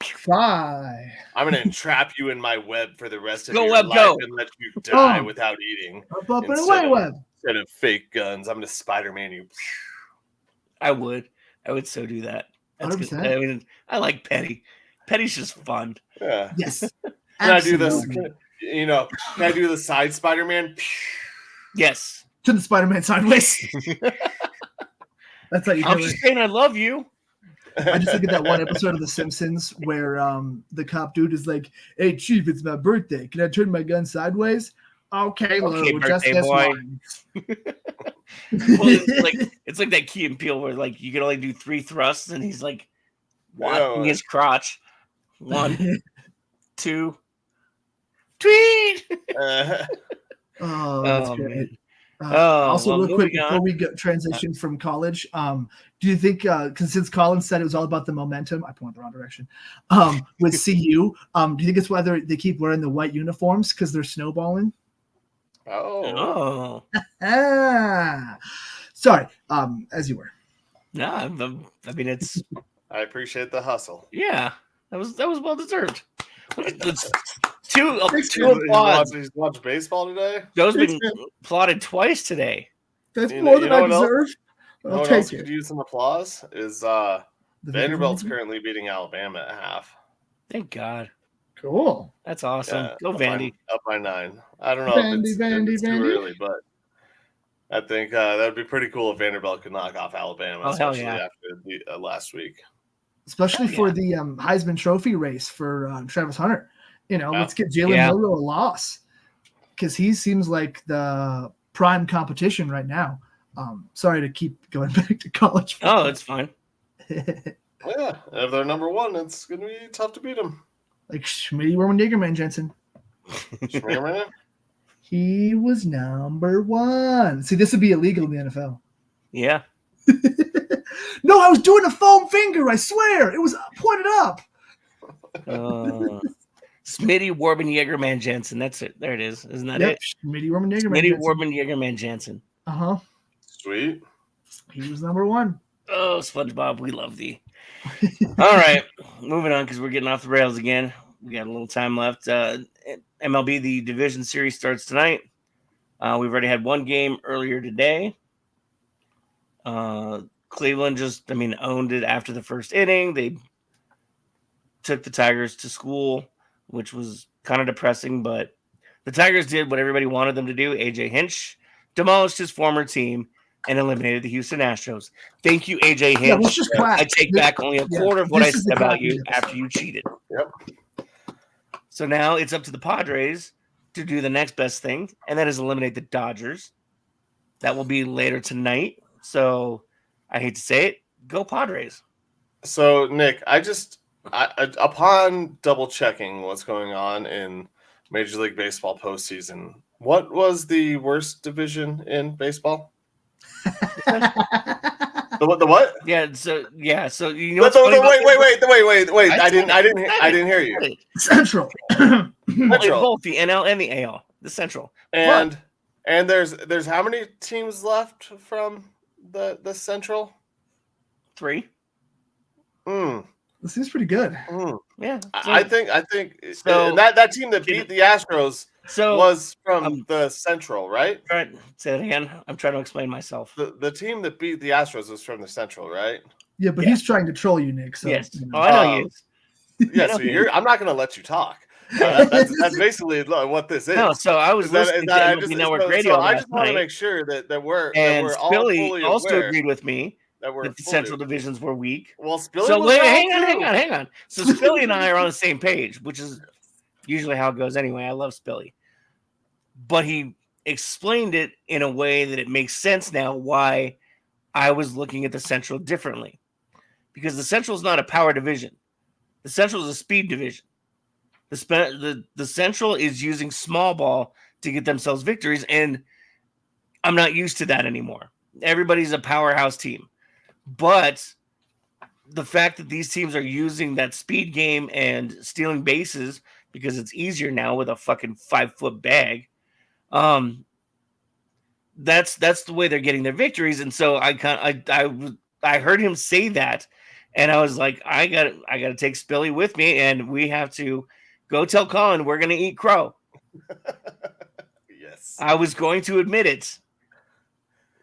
Fly. I'm gonna entrap you in my web for the rest of your life and let you die without eating. Up and away, web. Instead of fake guns, I'm gonna Spider-Man you. I would so do that. That's 100%. Good. I mean, I like Petty. Petty's just fun. Yeah. Yes. Can I do this? Can I do the side Spider-Man? Yes. To the Spider-Man sideways. That's how you do it. I'm just saying I love you. I just look at that one episode of The Simpsons where the cop dude is like, "Hey, Chief, it's my birthday. Can I turn my gun sideways?" Okay, birthday boy. It's like that Key and Peele where like you can only do 3 thrusts, and he's like watching his crotch. 1, 2, tweet. That's great. Also, real quick before we transition from college, do you think, since Colin said it was all about the momentum, I pointed the wrong direction, with CU, do you think it's whether they keep wearing the white uniforms because they're snowballing? Oh. Sorry, as you were. No, I mean, it's... I appreciate the hustle. Yeah, that was well deserved. Two applause. He's watched baseball today? Those been applauded twice today. That's more than I deserve. I'll take it. Could use some applause is Vanderbilt's currently beating Alabama at half. Thank God. Cool. That's awesome. Yeah, Go Vandy. Up by 9. I don't know if it's too early, but I think that would be pretty cool if Vanderbilt could knock off Alabama, especially after the last week. Especially for the Heisman Trophy race for Travis Hunter. Let's get Jalen Milroe a loss because he seems like the prime competition right now. Sorry to keep going back to college football. Oh, it's fine. Yeah, if they're number 1, it's going to be tough to beat them. Like Schmitty Worman Jensen. He was number 1. See, this would be illegal in the NFL. Yeah. No, I was doing a foam finger. I swear. It was pointed up. Smitty Warman Jaegerman Jensen. That's it. There it is. Isn't that it? Smitty Warman Jaegerman Smitty Warman Jaegerman Jensen. Uh-huh. Sweet. He was number 1. Oh, SpongeBob, we love thee. All right. Moving on because we're getting off the rails again. We got a little time left. MLB, the division series starts tonight. We've already had one game earlier today. Cleveland just, owned it after the first inning. They took the Tigers to school, which was kind of depressing, but the Tigers did what everybody wanted them to do. AJ Hinch demolished his former team and eliminated the Houston Astros. Thank you, AJ Hinch. Yeah, let's just clap. I take back only a quarter of what I said about you after you cheated. Yep. So now it's up to the Padres to do the next best thing, and that is eliminate the Dodgers. That will be later tonight. So I hate to say it, go Padres. So Nick, I upon double checking what's going on in Major League Baseball postseason, what was the worst division in baseball? The what? Yeah. So Wait. I didn't hear you. Central. Both the NL and the AL. The Central. And there's how many teams left from the Central? 3. This seems pretty good. Yeah. So, I think so, that team that beat the Astros was from the Central, right? Say that again. I'm trying to explain myself. The team that beat the Astros was from the Central, right? Yeah, but he's trying to troll you, Nick. So, yes. I know he is. Yeah, so I'm not going to let you talk. That's basically what this is. No, so I was listening to MLB Network Radio I just want to make sure that we're all fully also aware agreed with me that the Central divisions were weak. Well, Spilly hang on. So Spilly and I are on the same page, which is usually how it goes anyway. I love Spilly. But he explained it in a way that it makes sense now why I was looking at the Central differently. Because the Central is not a power division. The Central is a speed division. The Central is using small ball to get themselves victories, and I'm not used to that anymore. Everybody's a powerhouse team. But the fact that these teams are using that speed game and stealing bases because it's easier now with a fucking 5-foot bag, that's the way they're getting their victories. And so I heard him say that, and I was like, I gotta take Spilly with me, and we have to go tell Colin we're gonna eat crow. Yes, I was going to admit it,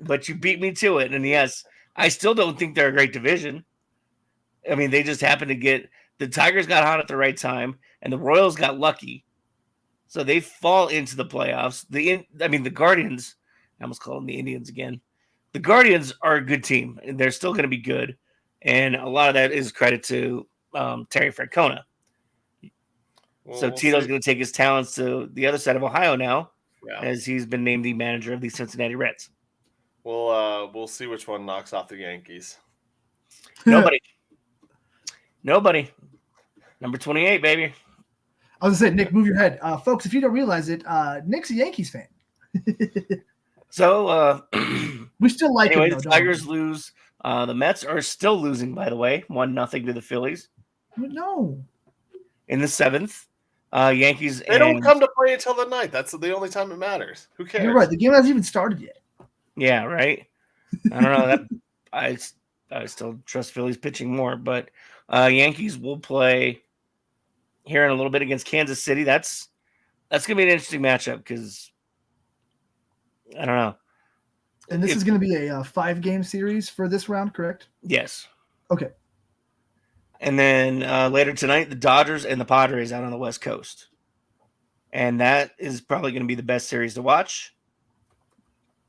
but you beat me to it. And yes, I still don't think they're a great division. I mean, they just happened to get the Tigers got hot at the right time, and the Royals got lucky, so they fall into the playoffs. The Guardians. I almost call them the Indians again. The Guardians are a good team, and they're still going to be good. And a lot of that is credit to Terry Francona. Well, so Tito's going to take his talents to the other side of Ohio now, as he's been named the manager of the Cincinnati Reds. We'll see which one knocks off the Yankees. Nobody. Number 28, baby. I was going to say, Nick, move your head. Folks, if you don't realize it, Nick's a Yankees fan. So we still like anyway, it. The Tigers lose. The Mets are still losing, by the way, 1-0 to the Phillies. No. In the 7th, Yankees. They don't come to play until the 9th. That's the only time it matters. Who cares? You're right. The game hasn't even started yet. Yeah, right. I don't know that. I still trust Phillies pitching more, but Yankees will play here in a little bit against Kansas City. That's gonna be an interesting matchup because I don't know. And this is going to be a 5-game series for this round, correct? Yes. Okay. And then later tonight, the Dodgers and the Padres out on the West Coast. And that is probably going to be the best series to watch.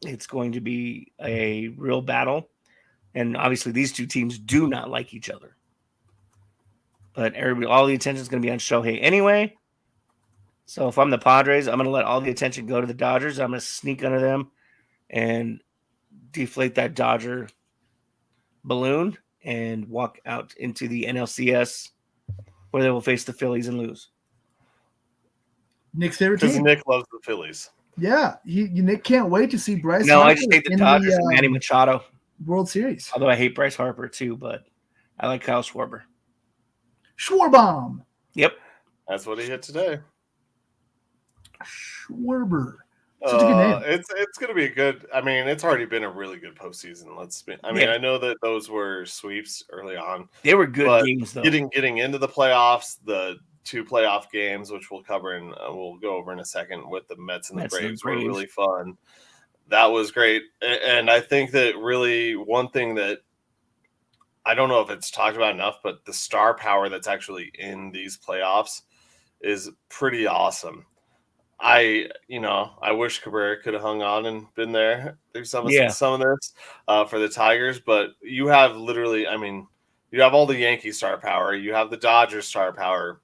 It's going to be a real battle. And obviously, these two teams do not like each other. But all the attention is going to be on Shohei anyway. So if I'm the Padres, I'm going to let all the attention go to the Dodgers. I'm going to sneak under them and deflate that Dodger balloon and walk out into the NLCS where they will face the Phillies and lose. Nick's favorite team. Because Nick loves the Phillies. Yeah, Nick can't wait to see Bryce. No, Harper I just take the Dodgers and Manny Machado. World Series. Although I hate Bryce Harper too, but I like Kyle Schwarber. Schwarbomb. Yep. That's what he hit today. Schwarber. Such a good name. It's going to be a good. I mean, it's already been a really good postseason. I know that those were sweeps early on. They were good games, though. Getting into the playoffs, the 2 playoff games, which we'll cover and we'll go over in a second with the Mets and the Braves, were really fun. That was great. And I think that really one thing that I don't know if it's talked about enough, but the star power that's actually in these playoffs is pretty awesome. I wish Cabrera could have hung on and been there through some of this for the Tigers, but you have literally, you have all the Yankee star power, you have the Dodgers star power,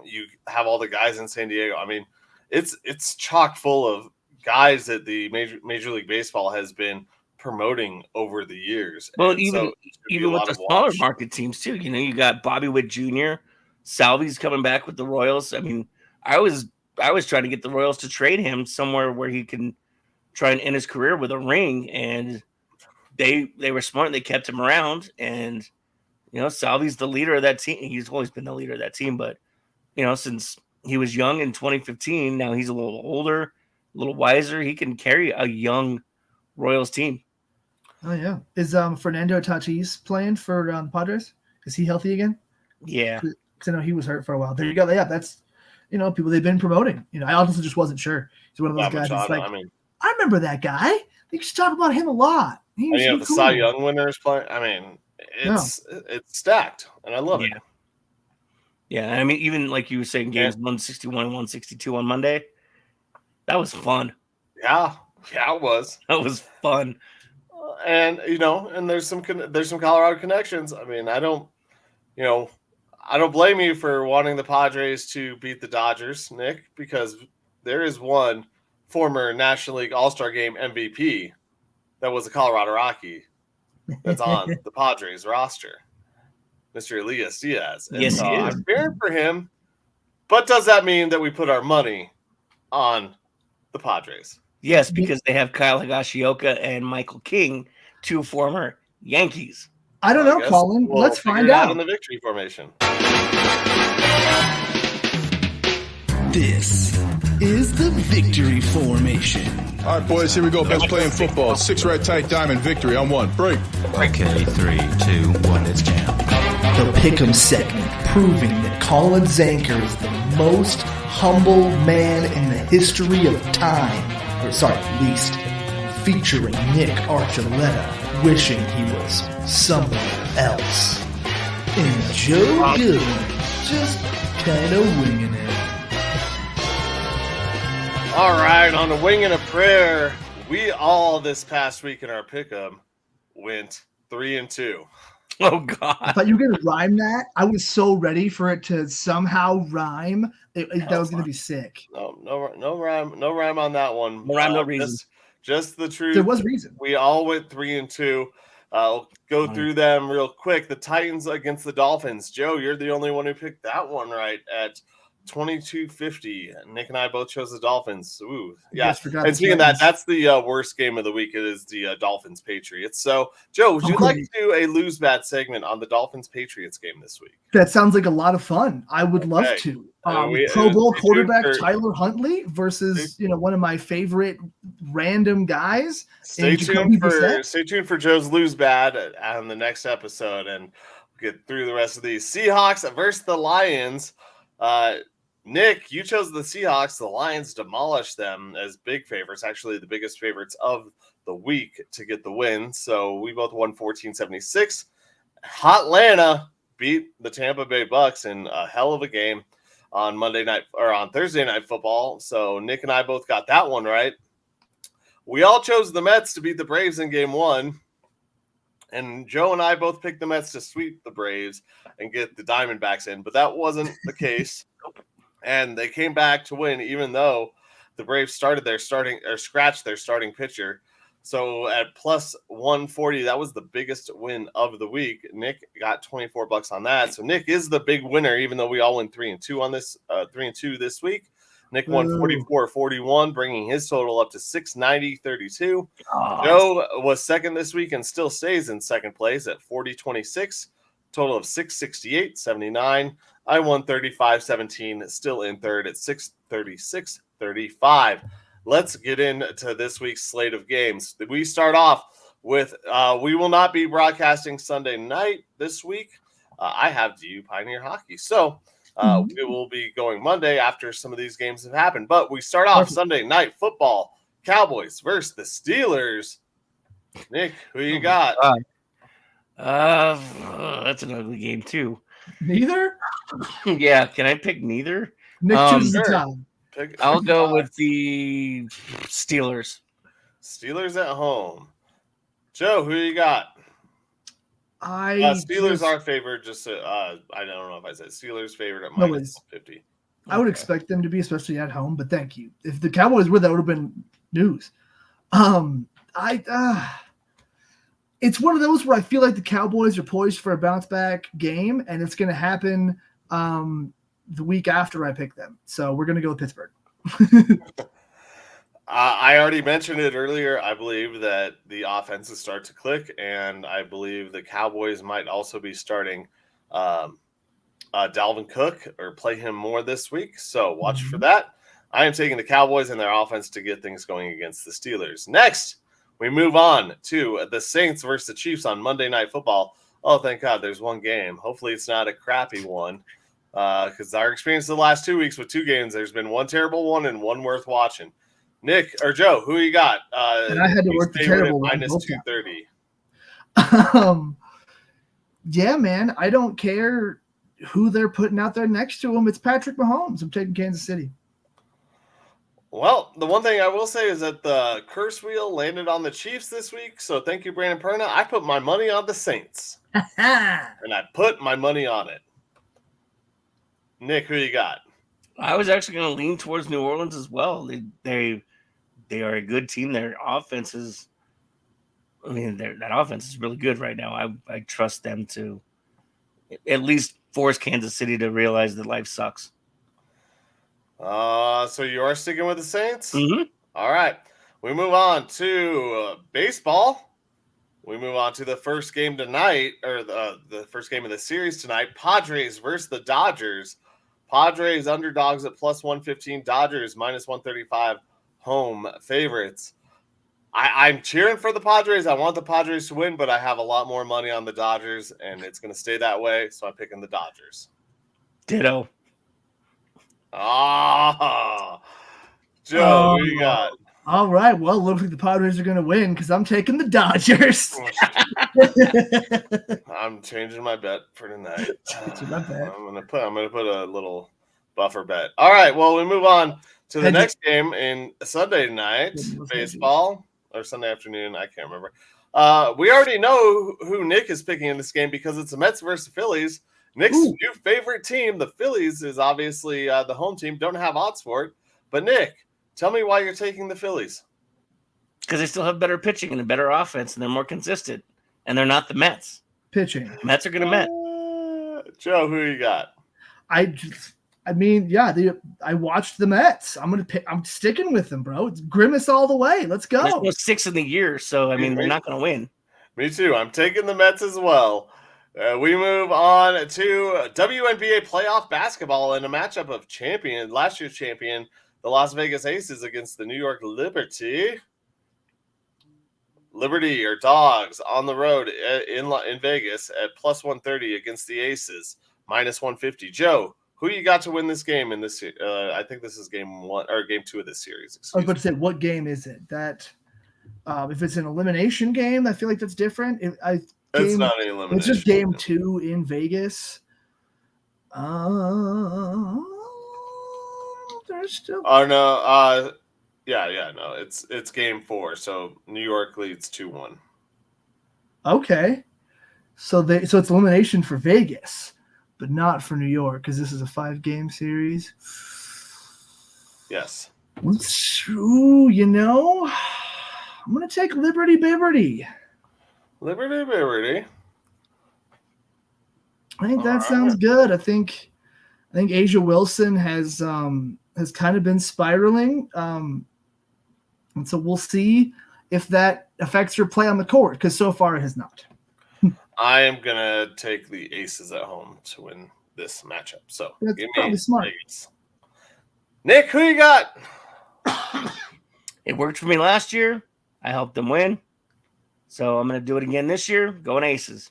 you have all the guys in San Diego. I mean, it's chock full of guys that the Major League Baseball has been promoting over the years. Well, even with the smaller market teams too, you got Bobby Witt Jr., Salvi's coming back with the Royals. I mean, I was trying to get the Royals to trade him somewhere where he can try and end his career with a ring, and they were smart and they kept him around. And Salvi's the leader of that team. He's always been the leader of that team, but since he was young in 2015, now he's a little older, a little wiser. He can carry a young Royals team. Oh yeah, is Fernando Tatis playing for Padres? Is he healthy again? Yeah, because I know he was hurt for a while. There you go. Yeah, that's people they've been promoting. I honestly just wasn't sure. He's one of those guys. That's like, I remember that guy. They used to talk about him a lot. The Cy Young winners playing. I mean, it's stacked, and I love it. Yeah, I mean, even like you were saying, games 161 and 162 on Monday. That was fun. Yeah, it was. That was fun. And and there's some Colorado connections. I mean, I don't blame you for wanting the Padres to beat the Dodgers, Nick, because there is one former National League All-Star Game MVP that was a Colorado Rocky that's on the Padres roster, Mr. Elias Diaz. And yes, so I'm fearing for him, but does that mean that we put our money on the Padres? Yes, because they have Kyle Higashioka and Michael King, 2 former Yankees. I don't know, Colin. Let's find out. In the victory formation. This is the victory formation. All right, boys, here we go. Best play in football. 6 right tight diamond victory on 1. Break. Okay, 3, 2, 1, it's jam. The Pick'em segment, proving that Colin Zanker is the most humble man in the history of time. Least. Featuring Nick Archuleta, wishing he was somewhere else. And Joe Goodwin, just kind of winging it. All right, on the wing and a prayer, we all this past week in our pick'em went 3-2. Oh God! I thought you were gonna rhyme that. I was so ready for it to somehow rhyme. That was gonna be sick. No rhyme on that one. No rhyme, no reason. Just the truth. There was reason. We all went 3-2. I'll go through them real quick. The Titans against the Dolphins. Joe, you're the only one who picked that one right at 2250. Nick and I both chose the Dolphins. Ooh, yeah. And speaking of that, that's the worst game of the week. It is the Dolphins Patriots. So, Joe, would you like to do a lose bat segment on the Dolphins Patriots game this week? That sounds like a lot of fun. I would love to. Pro Bowl quarterback Tyler Huntley versus one of my favorite random guys. Stay tuned for Joe's lose bat on the next episode, and we'll get through the rest of these. Seahawks versus the Lions. Nick, you chose the Seahawks. The Lions demolished them as big favorites, actually the biggest favorites of the week to get the win. So we both won 14-76. Hotlanta beat the Tampa Bay Bucks in a hell of a game on Thursday Night Football. So Nick and I both got that one right. We all chose the Mets to beat the Braves in Game 1. And Joe and I both picked the Mets to sweep the Braves and get the Diamondbacks in, but that wasn't the case. And they came back to win, even though the Braves scratched their starting pitcher. So at plus 140, that was the biggest win of the week. Nick got $24 on that. So Nick is the big winner, even though we all went 3-2 on this 3-2 this week. Nick won 44-41, bringing his total up to 690.32. Joe was second this week and still stays in second place at 40-26, total of 668.79. I won 35-17, still in third at 636.35. Let's get into this week's slate of games. We start off with we will not be broadcasting Sunday night this week. I have DU Pioneer Hockey. So we will be going Monday after some of these games have happened. But we start off Sunday Night Football. Cowboys versus the Steelers. Nick, who you got? That's an ugly game too. Neither? Yeah, can I pick neither? Nick chooses the time. I'll go with the Steelers. Steelers at home. Joe, who you got? Steelers are favored. I don't know if I said Steelers favored at -50. I would expect them to be, especially at home. But thank you. If the Cowboys were, that would have been news. It's one of those where I feel like the Cowboys are poised for a bounce back game, and it's going to happen the week after I pick them. So we're going to go with Pittsburgh. I already mentioned it earlier. I believe that the offenses start to click, and I believe the Cowboys might also be starting Dalvin Cook or play him more this week. So watch for that. I am taking the Cowboys and their offense to get things going against the Steelers. Next, we move on to the Saints versus the Chiefs on Monday Night Football. Oh, thank God, there's one game. Hopefully it's not a crappy one. Because our experience the last 2 weeks with two games, there's been one terrible one and one worth watching. Nick or Joe, who you got? And I had to work the terrible one. -230. Yeah, man. I don't care who they're putting out there next to him. It's Patrick Mahomes. I'm taking Kansas City. Well, the one thing I will say is that the curse wheel landed on the Chiefs this week. So thank you, Brandon Perna. I put my money on the Saints. And I put my money on it. Nick, who you got? I was actually going to lean towards New Orleans as well. They are a good team. Their offense is, that offense is really good right now. I trust them to at least force Kansas City to realize that life sucks. So you are sticking with the Saints? Mm-hmm. All right. We move on to baseball. We move on to the first game tonight, or the first game of the series tonight. Padres versus the Dodgers. Padres underdogs at +115. Dodgers -135. Home favorites. I'm cheering for the Padres. I want the Padres to win, but I have a lot more money on the Dodgers, and it's going to stay that way. So I'm picking the Dodgers. Ditto. Joe, who you got? All right. Well, it looks like the Padres are going to win because I'm taking the Dodgers. I'm changing my bet for tonight. My bet. I'm gonna put a little buffer bet. All right. Well, we move on to the next game in Sunday night baseball or Sunday afternoon. I can't remember. We already know who Nick is picking in this game because it's the Mets versus the Phillies. Nick's new favorite team, the Phillies, is obviously the home team. Don't have odds for it, but Nick, tell me why you're taking the Phillies. Because they still have better pitching and a better offense, and they're more consistent. And they're not the Mets. Pitching. The Mets are going to Met. Joe, who you got? I watched the Mets. I'm sticking with them, bro. It's Grimace all the way. Let's go. There's no 6 in the year, so they're not going to win. Me too. I'm taking the Mets as well. We move on to WNBA playoff basketball in a matchup of last year's champion, the Las Vegas Aces against the New York Liberty. Liberty or Dogs on the road in Vegas at +130 against the Aces, -150. Joe, who you got to win this game in this? I think this is game 1 or game 2 of this series. I was about to say, what game is it? That if it's an elimination game, I feel like that's different. It's not an elimination. It's just game 2 in Vegas. There's still. Oh no. No. It's game 4. So New York leads 2-1. Okay. So it's elimination for Vegas, but not for New York because this is a 5-game series. Yes. Ooh, I'm gonna take Liberty Bibberty. Liberty Bibberty. I think that sounds good. I think Asia Wilson has kind of been spiraling, and so we'll see if that affects her play on the court because so far it has not. I am gonna take the Aces at home to win this matchup. So that's give probably me smart. Vegas. Nick, who you got? It worked for me last year. I helped them win. So I'm going to do it again this year. Going Aces.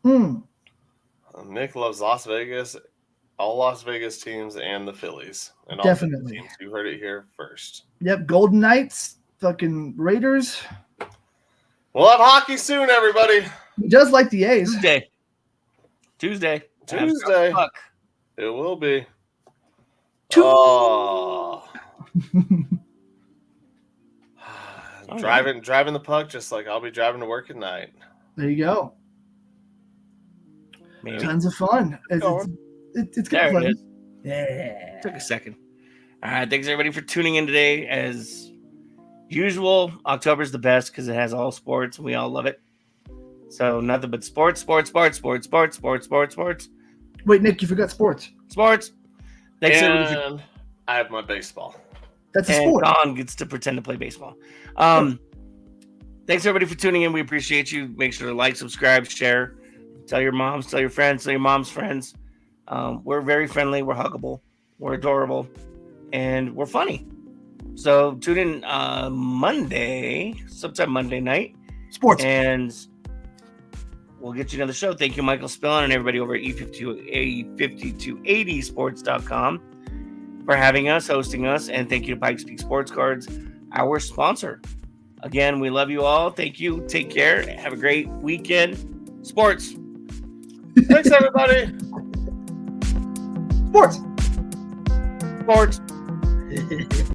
Nick loves Las Vegas, all Las Vegas teams, and the Phillies. And all definitely. Teams. You heard it here first. Yep, Golden Knights, fucking Raiders. We'll have hockey soon, everybody. He does like the A's. Tuesday. It will be. Driving the puck just like I'll be driving to work at night. There you go. Maybe. Tons of fun. It's good fun. Yeah. Took a second. All right. Thanks everybody for tuning in today. As usual, October's the best because it has all sports and we all love it. So nothing but sports. Wait, Nick, you forgot sports. Sports. Thanks everybody. I have my baseball. That's a sport. Don gets to pretend to play baseball. Thanks everybody for tuning in. We appreciate you. Make sure to like, subscribe, share. Tell your moms, tell your friends, tell your mom's friends. We're very friendly. We're huggable. We're adorable. And we're funny. So tune in sometime Monday night. Sports. And we'll get you another show. Thank you, Michael Spillon, and everybody over at E5280sports.com for having us, hosting us. And thank you to Pike Speak Sports Cards, our sponsor. Again, we love you all. Thank you. Take care. Have a great weekend. Sports. Thanks, everybody. Sports.